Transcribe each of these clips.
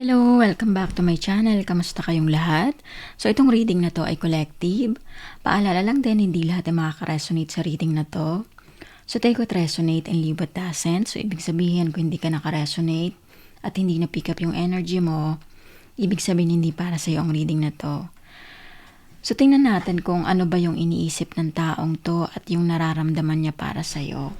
Hello! Welcome back to my channel. Kamusta kayong lahat? So itong reading na to ay collective. Paalala lang din, hindi lahat ay makaka-resonate sa reading na to. So take what resonate and leave what doesn't. So ibig sabihin kung hindi ka naka-resonate at hindi na-pick up yung energy mo, ibig sabihin hindi para sa'yo ang reading na to. So tingnan natin kung ano ba yung iniisip ng taong to at yung nararamdaman niya para sa'yo.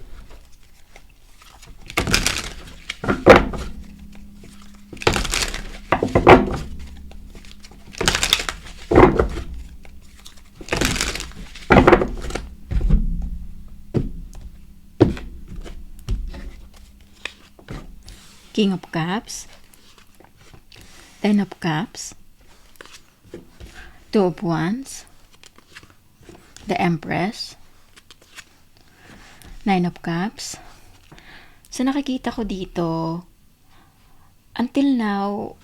King of Cups, Ten of Cups, Two of Wands, the Empress, Nine of Cups. So nakikita ko dito, until now,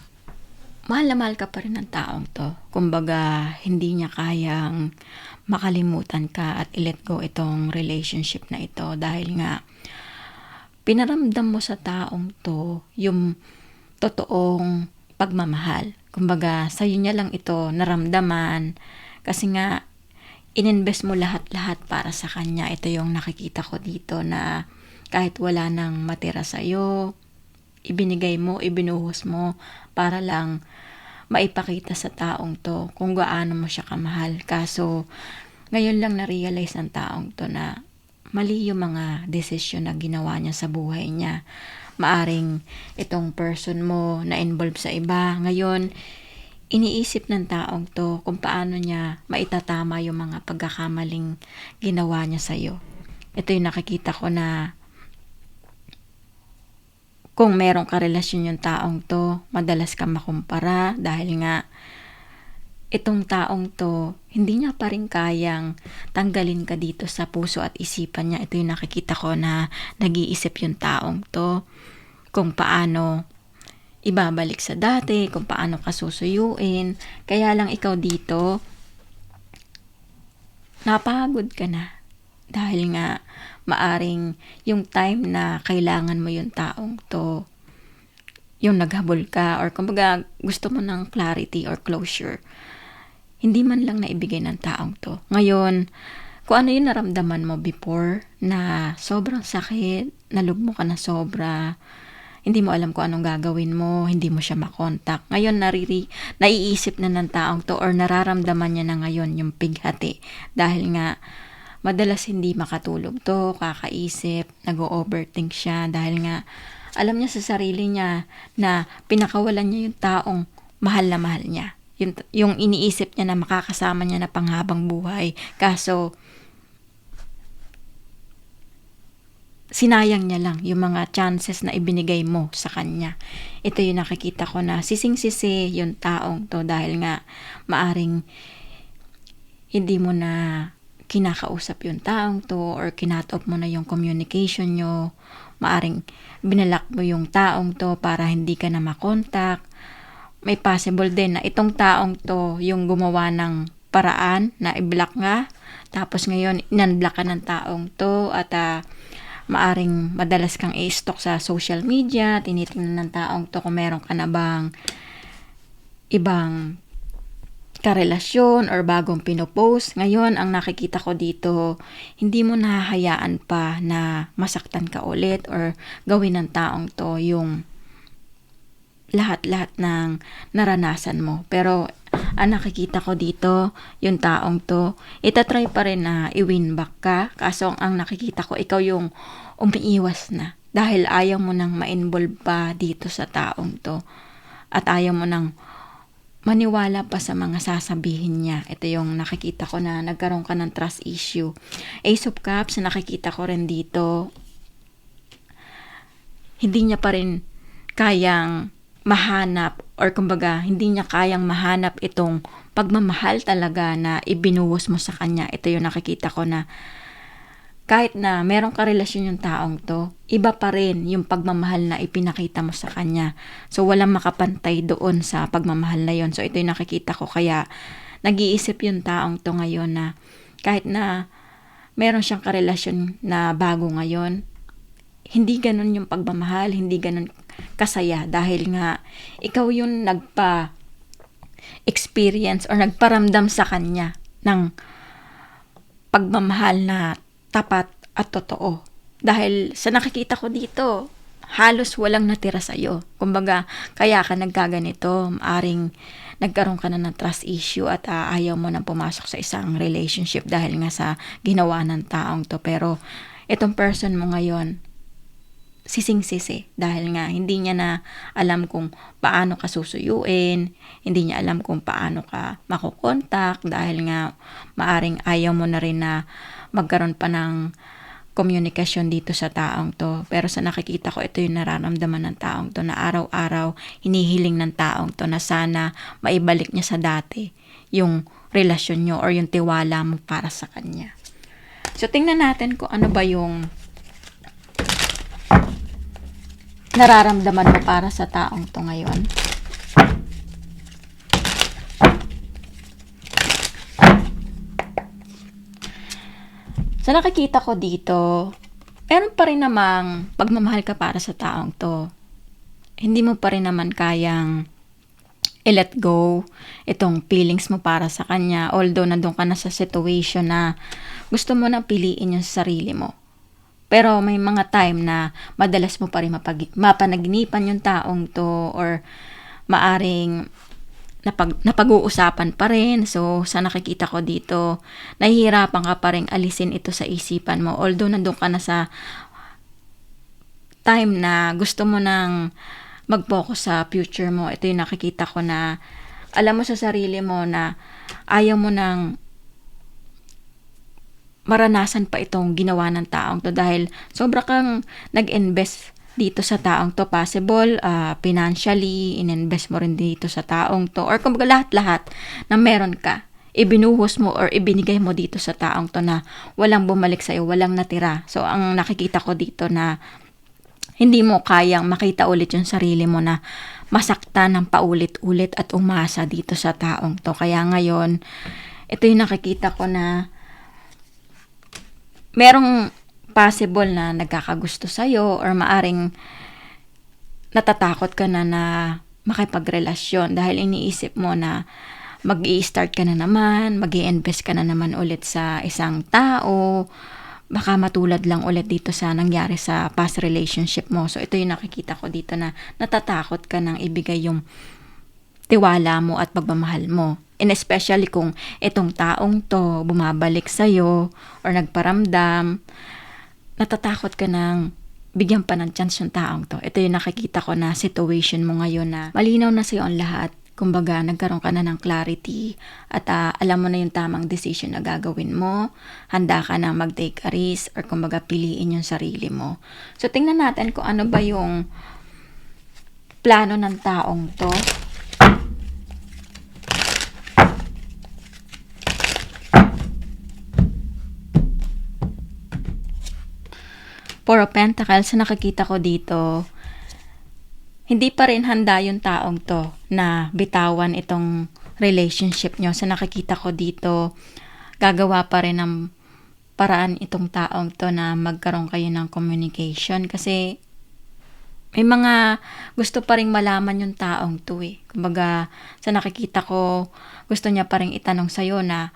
mahal na mahal ka pa rin ng taong to. Kumbaga, hindi niya kayang makalimutan ka at i-let go itong relationship na ito dahil nga, pinaramdam mo sa taong to yung totoong pagmamahal. Kumbaga, sa'yo niya lang ito naramdaman kasi nga, ininvest mo lahat-lahat para sa kanya. Ito yung nakikita ko dito na kahit wala nang matira sa'yo, ibinigay mo, ibinuhos mo para lang maipakita sa taong to kung gaano mo siya kamahal. Kaso, ngayon lang na-realize ng taong to na mali yung mga desisyon na ginawa niya sa buhay niya. Maaring itong person mo na involved sa iba. Ngayon, iniisip ng taong to kung paano niya maitatama yung mga pagkakamaling ginawa niya sa'yo. Ito yung nakikita ko na kung merong karelasyon yung taong to, madalas ka makumpara dahil nga itong taong to, hindi niya pa rin kayang tanggalin ka dito sa puso at isipan niya. Ito yung nakikita ko na nag-iisip yung taong to kung paano ibabalik sa dati, kung paano ka susuyuin. Kaya lang ikaw dito, napagod ka na. Dahil nga, maaring yung time na kailangan mo yung taong to, yung naghabol ka, or kumbaga gusto mo ng clarity or closure, hindi man lang naibigay ng taong to. Ngayon, kung ano yung naramdaman mo before, na sobrang sakit, nalugmo ka na sobra, hindi mo alam kung anong gagawin mo, hindi mo siya makontak. Ngayon, naiisip na ng taong to or nararamdaman niya na ngayon yung pighati. Dahil nga, madalas hindi makatulog to, kakaisip, nag-overthink siya. Dahil nga, alam niya sa sarili niya na pinakawalan niya yung taong mahal na mahal niya. Yung iniisip niya na makakasama niya na panghabang buhay. Kaso, sinayang niya lang yung mga chances na ibinigay mo sa kanya. Ito yung nakikita ko na sising-sisi yung taong to dahil nga maaring hindi mo na kinakausap yung taong to or kinatop mo na yung communication nyo. Maaring binalak mo yung taong to para hindi ka na makontak. May possible din na itong taong to yung gumawa ng paraan na i-block nga. Tapos ngayon, in-unblock ka ng taong to at maaring madalas kang i-stalk sa social media. Tinitingnan ng taong to kung meron ka na bang ibang karelasyon or bagong pinopost. Ngayon, ang nakikita ko dito, hindi mo nahahayaan pa na masaktan ka ulit or gawin ng taong to yung lahat-lahat ng naranasan mo. Pero ang nakikita ko dito, yung taong to, itatry pa rin na i-win back ka. Kaso ang nakikita ko, ikaw yung umiiwas na. Dahil ayaw mo nang ma-involve pa dito sa taong to. At ayaw mo nang maniwala pa sa mga sasabihin niya. Ito yung nakikita ko na nagkaroon ka ng trust issue. Ace of Cups, nakikita ko rin dito, hindi niya pa rin kayang mahanap or kumbaga hindi niya kayang mahanap itong pagmamahal talaga na ibinuhos mo sa kanya. Ito yung nakikita ko na kahit na merong karelasyon yung taong to, iba pa rin yung pagmamahal na ipinakita mo sa kanya. So walang makapantay doon sa pagmamahal na yon. So ito yung nakikita ko, kaya nag-iisip yung taong to ngayon na kahit na meron siyang karelasyon na bago ngayon, hindi ganun yung pagmamahal, hindi ganun kasaya dahil nga ikaw yung nagpa-experience or nagparamdam sa kanya ng pagmamahal na tapat at totoo. Dahil sa nakikita ko dito, halos walang natira sa'yo. Kumbaga, kaya ka nagkaganito, maaring nagkaroon ka na ng trust issue at ayaw mo nang pumasok sa isang relationship dahil nga sa ginawa ng taong to. Pero itong person mo ngayon, sising-sisi dahil nga hindi niya na alam kung paano ka susuyuin, hindi niya alam kung paano ka makukontak dahil nga maaring ayaw mo na rin na magkaroon pa ng komunikasyon dito sa taong to. Pero sa nakikita ko, ito yung nararamdaman ng taong to na araw-araw hinihiling ng taong to na sana maibalik niya sa dati yung relasyon nyo or yung tiwala mo para sa kanya. So tingnan natin kung ano ba yung nararamdaman mo para sa taong to ngayon. Sa nakikita ko dito, meron pa rin namang pagmamahal ka para sa taong to. Hindi mo pa rin naman kayang i-let go itong feelings mo para sa kanya. Although nandun ka na sa situation na gusto mo na piliin yung sarili mo. Pero may mga time na madalas mo pa rin mapanaginipan yung taong to or maaring napag-uusapan pa rin. So, sa nakikita ko dito, nahihirapan ka pa rin alisin ito sa isipan mo. Although nandun ka na sa time na gusto mo nang mag-focus sa future mo. Ito yung nakikita ko na alam mo sa sarili mo na ayaw mo nang maranasan pa itong ginawa ng taong to dahil sobra kang nag-invest dito sa taong to. Possible, financially, in-invest mo rin dito sa taong to. Or kumbaga lahat-lahat na meron ka, ibinuhos mo or ibinigay mo dito sa taong to na walang bumalik sa'yo, walang natira. So, ang nakikita ko dito na hindi mo kayang makita ulit yung sarili mo na masaktan ng paulit-ulit at umasa dito sa taong to. Kaya ngayon, ito yung nakikita ko na merong possible na nagkakagusto sa'yo or maaring natatakot ka na makipagrelasyon dahil iniisip mo na mag-i-start ka na naman, mag-i-invest ka na naman ulit sa isang tao, baka matulad lang ulit dito sa nangyari sa past relationship mo. So ito yung nakikita ko dito na natatakot ka nang ibigay yung tiwala mo at pagmamahal mo. And especially kung itong taong to bumabalik sa'yo or nagparamdam, natatakot ka nang bigyan pa ng chance yung taong to. Ito yung nakikita ko na situation mo ngayon na malinaw na sa'yo ang lahat. Kumbaga, nagkaroon ka na ng clarity at alam mo na yung tamang decision na gagawin mo. Handa ka na mag-take a risk or kumbaga piliin yung sarili mo. So, tingnan natin kung ano ba yung plano ng taong to. Four of Pentacles, nakikita ko dito, hindi pa rin handa yung taong to na bitawan itong relationship nyo. Sa nakikita ko dito, gagawa pa rin ng paraan itong taong to na magkaroon kayo ng communication. Kasi may mga gusto pa rin malaman yung taong to eh. Kumbaga, sa nakikita ko, gusto niya pa rin itanong sa'yo na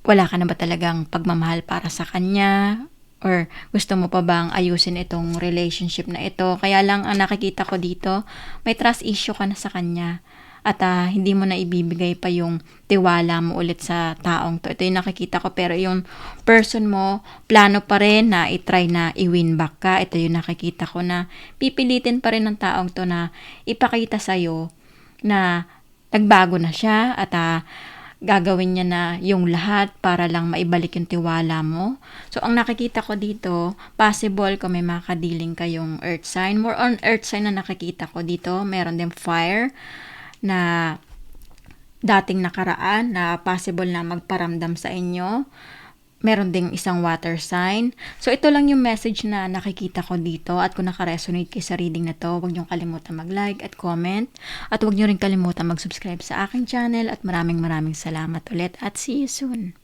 wala ka na ba talagang pagmamahal para sa kanya? Or gusto mo pa bang ayusin itong relationship na ito? Kaya lang ang nakikita ko dito, may trust issue ka na sa kanya. At hindi mo na ibibigay pa yung tiwala mo ulit sa taong to. Ito yung nakikita ko. Pero yung person mo, plano pa rin na itry na i-win back ka. Ito yung nakikita ko na pipilitin pa rin ng taong to na ipakita sa'yo na nagbago na siya at gagawin niya na yung lahat para lang maibalik yung tiwala mo. So, ang nakikita ko dito, possible kung may makadiling kayong earth sign. More on earth sign na nakikita ko dito. Meron din fire na dating nakaraan na possible na magparamdam sa inyo. Meron ding isang water sign. So, ito lang yung message na nakikita ko dito. At kung nakaresonate kayo sa reading na to, huwag niyong kalimutan mag-like at comment. At huwag niyo rin kalimutan mag-subscribe sa aking channel. At maraming salamat ulit. At see you soon.